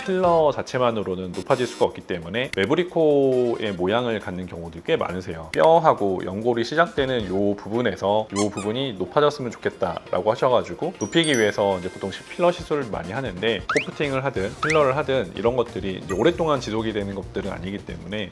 필러 자체만으로는 높아질 수가 없기 때문에 매부리코의 모양을 갖는 경우도 꽤 많으세요. 뼈하고 연골이 시작되는 이 부분에서 이 부분이 높아졌으면 좋겠다라고 하셔가지고 높이기 위해서 이제 보통 필러 시술을 많이 하는데, 코프팅을 하든 필러를 하든 이런 것들이 이제 오랫동안 지속이 되는 것들은 아니기 때문에.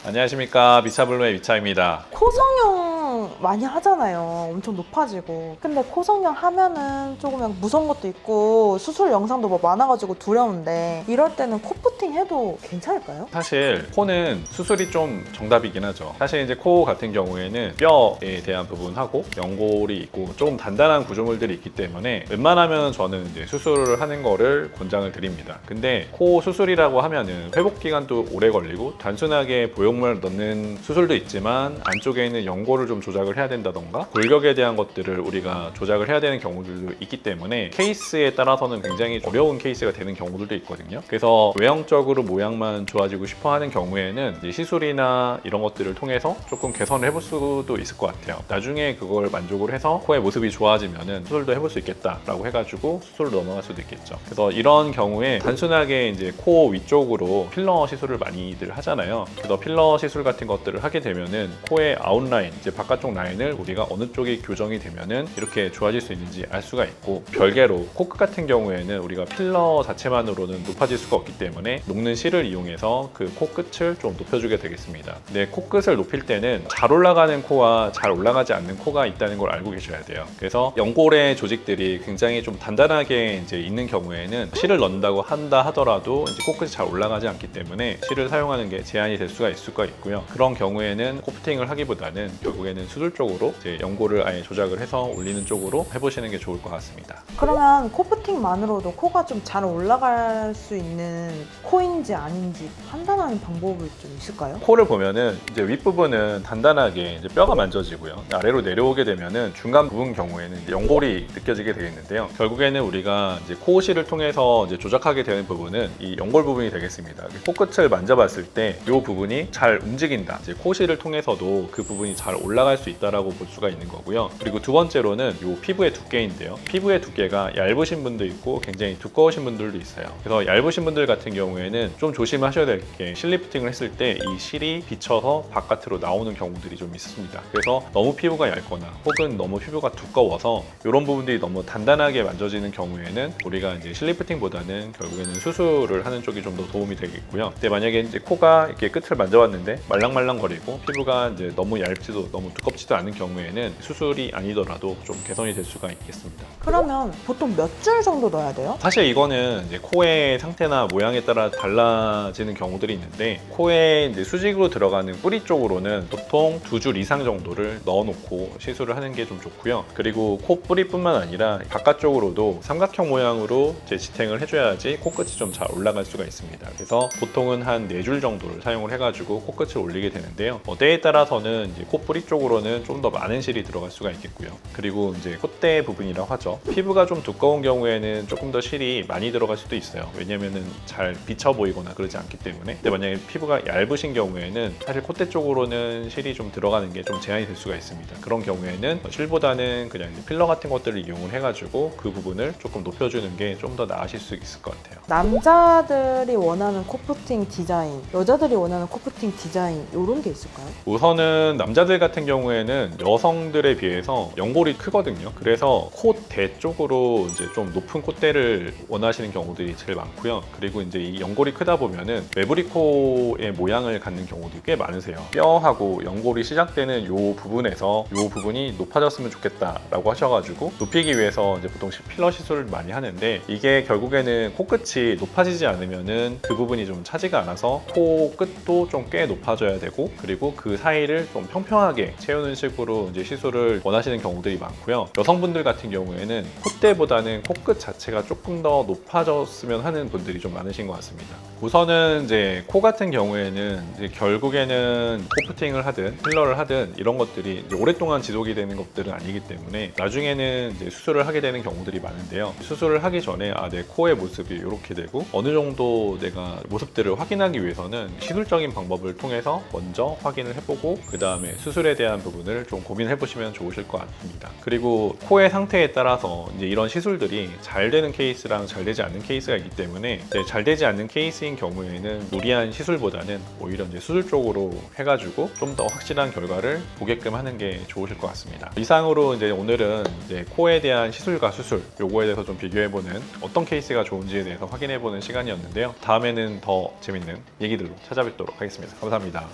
안녕하십니까, 미차블루의 미차입니다. 코 성형 많이 하잖아요. 엄청 높아지고. 근데 코 성형 하면은 조금 약간 무서운 것도 있고 수술 영상도 뭐 많아가지고 두려운데, 이럴 때는 코프팅 해도 괜찮을까요? 사실 코는 수술이 좀 정답이긴 하죠. 사실 이제 코 같은 경우에는 뼈에 대한 부분하고 연골이 있고 좀 단단한 구조물들이 있기 때문에 웬만하면 저는 이제 수술을 하는 거를 권장을 드립니다. 근데 코 수술이라고 하면은 회복 기간도 오래 걸리고 단순하게 보형물 넣는 수술도 있지만 안쪽에 있는 연골을 좀 조작을 해야 된다던가 골격에 대한 것들을 우리가 조작을 해야 되는 경우들도 있기 때문에 케이스에 따라서는 굉장히 어려운 케이스가 되는 경우들도 있거든요. 그래서 외형적으로 모양만 좋아지고 싶어 하는 경우에는 이제 시술이나 이런 것들을 통해서 조금 개선을 해볼 수도 있을 것 같아요. 나중에 그걸 만족을 해서 코의 모습이 좋아지면은 수술도 해볼 수 있겠다라고 해가지고 수술로 넘어갈 수도 있겠죠. 그래서 이런 경우에 단순하게 이제 코 위쪽으로 필러 시술을 많이들 하잖아요. 그래서 필러 시술 같은 것들을 하게 되면은 코의 아웃라인, 이제 바깥쪽 라인을 우리가 어느 쪽이 교정이 되면은 이렇게 좋아질 수 있는지 알 수가 있고, 별개로 코끝 같은 경우에는 우리가 필러 자체만으로는 높아질 수가 없기 때문에 녹는 실을 이용해서 그 코끝을 좀 높여주게 되겠습니다. 근데 코끝을 높일 때는 잘 올라가는 코와 잘 올라가지 않는 코가 있다는 걸 알고 계셔야 돼요. 그래서 연골의 조직들이 굉장히 좀 단단하게 이제 있는 경우에는 실을 넣는다고 한다 하더라도 이제 코끝이 잘 올라가지 않기 때문에 실을 사용하는 게 제한이 될 수가 있을 수가 있고요. 그런 경우에는 코프팅을 하기보다는 결국에는 수술 쪽으로 이제 연골을 아예 조작을 해서 올리는 쪽으로 해보시는 게 좋을 것 같습니다. 그러면 코프팅만으로도 코가 좀 잘 올라갈 수 있는 코인지 아닌지 판단하는 방법이 좀 있을까요? 코를 보면은 이제 윗부분은 단단하게 이제 뼈가 만져지고요. 아래로 내려오게 되면은 중간 부분 경우에는 이제 연골이 느껴지게 되겠는데요. 결국에는 우리가 이제 코실을 통해서 이제 조작하게 되는 부분은 이 연골 부분이 되겠습니다. 코끝을 만져봤을 때 이 부분이 잘 움직인다. 이제 코실을 통해서도 그 부분이 잘 올라갈 수 있다라고 볼 수가 있는 거고요. 그리고 두 번째로는 이 피부의 두께인데요. 피부의 두께가 얇으신 분도 있고 굉장히 두꺼우신 분들도 있어요. 그래서 얇으신 분들 같은 경우에는 좀 조심하셔야 될 게, 실리프팅을 했을 때 이 실이 비쳐서 바깥으로 나오는 경우들이 좀 있습니다. 그래서 너무 피부가 얇거나 혹은 너무 피부가 두꺼워서 이런 부분들이 너무 단단하게 만져지는 경우에는 우리가 이제 실리프팅보다는 결국에는 수술을 하는 쪽이 좀 더 도움이 되겠고요. 근데 만약에 이제 코가 이렇게 끝을 만져봤는데 말랑말랑거리고 피부가 이제 너무 얇지도 너무 두껍지도 않은 경우에는 수술이 아니더라도 좀 개선이 될 수가 있겠습니다. 그러면 보통 몇 줄 정도 넣어야 돼요? 사실 이거는 이제 코의 상태나 모양에 따라 달라지는 경우들이 있는데, 코에 이제 수직으로 들어가는 뿌리 쪽으로는 보통 2줄 이상 정도를 넣어놓고 시술을 하는 게 좀 좋고요. 그리고 코 뿌리뿐만 아니라 바깥쪽으로도 삼각형 모양으로 이제 지탱을 해줘야지 코끝이 좀 잘 올라갈 수가 있습니다. 그래서 보통은 한 4줄 정도를 사용을 해가지고 코끝을 올리게 되는데요. 때에 따라서는 이제 코 뿌리 쪽으로는 좀 더 많은 실이 들어갈 수가 있겠고요. 그리고 이제 콧대 부분이라고 하죠. 피부가 좀 두꺼운 경우에는 조금 더 실이 많이 들어갈 수도 있어요. 왜냐면은 잘 비쳐 보이거나 그러지 않기 때문에. 근데 만약에 피부가 얇으신 경우에는 사실 콧대 쪽으로는 실이 좀 들어가는 게 좀 제한이 될 수가 있습니다. 그런 경우에는 실보다는 그냥 필러 같은 것들을 이용을 해가지고 그 부분을 조금 높여주는 게 좀 더 나으실 수 있을 것 같아요. 남자들이 원하는 코프팅 디자인, 여자들이 원하는 코프팅 디자인 이런 게 있을까요? 우선은 남자들 같은 경우에는 여성들에 비해서 연골이 크거든요. 그래서 콧대 쪽으로 이제 좀 높은 콧대를 원하시는 경우들이 제일 많고요. 그리고 이제 이 연골이 크다 보면은 매부리코의 모양을 갖는 경우도 꽤 많으세요. 뼈하고 연골이 시작되는 이 부분에서 이 부분이 높아졌으면 좋겠다라고 하셔가지고 높이기 위해서 이제 보통 필러 시술을 많이 하는데, 이게 결국에는 코끝이 높아지지 않으면은 그 부분이 좀 차지가 않아서 코 끝도 좀 꽤 높아져야 되고, 그리고 그 사이를 좀 평평하게 채우는 식으로 이제 시술을 원하시는 경우들이 많고요. 여성분들 같은 경우에는 콧대보다는 코끝 자체가 조금 더 높아졌으면 하는 분들이 좀 많으신 것 같습니다. 있습니다. 우선은 이제 코 같은 경우에는 이제 결국에는 코프팅을 하든 필러를 하든 이런 것들이 이제 오랫동안 지속이 되는 것들은 아니기 때문에 나중에는 이제 수술을 하게 되는 경우들이 많은데요. 수술을 하기 전에 내 코의 모습이 이렇게 되고 어느 정도 내가 모습들을 확인하기 위해서는 시술적인 방법을 통해서 먼저 확인을 해보고 그 다음에 수술에 대한 부분을 좀 고민해 보시면 좋으실 것 같습니다. 그리고 코의 상태에 따라서 이제 이런 시술들이 잘 되는 케이스랑 잘 되지 않는 케이스가 있기 때문에 이제 잘 되지 않는 케이스인 경우에는 무리한 시술보다는 오히려 이제 수술 쪽으로 해가지고 좀 더 확실한 결과를 보게끔 하는 게 좋으실 것 같습니다. 이상으로 이제 오늘은 이제 코에 대한 시술과 수술 요거에 대해서 좀 비교해보는 어떤 케이스가 좋은지에 대해서 확인해보는 시간이었는데요. 다음에는 더 재밌는 얘기들로 찾아뵙도록 하겠습니다. 감사합니다.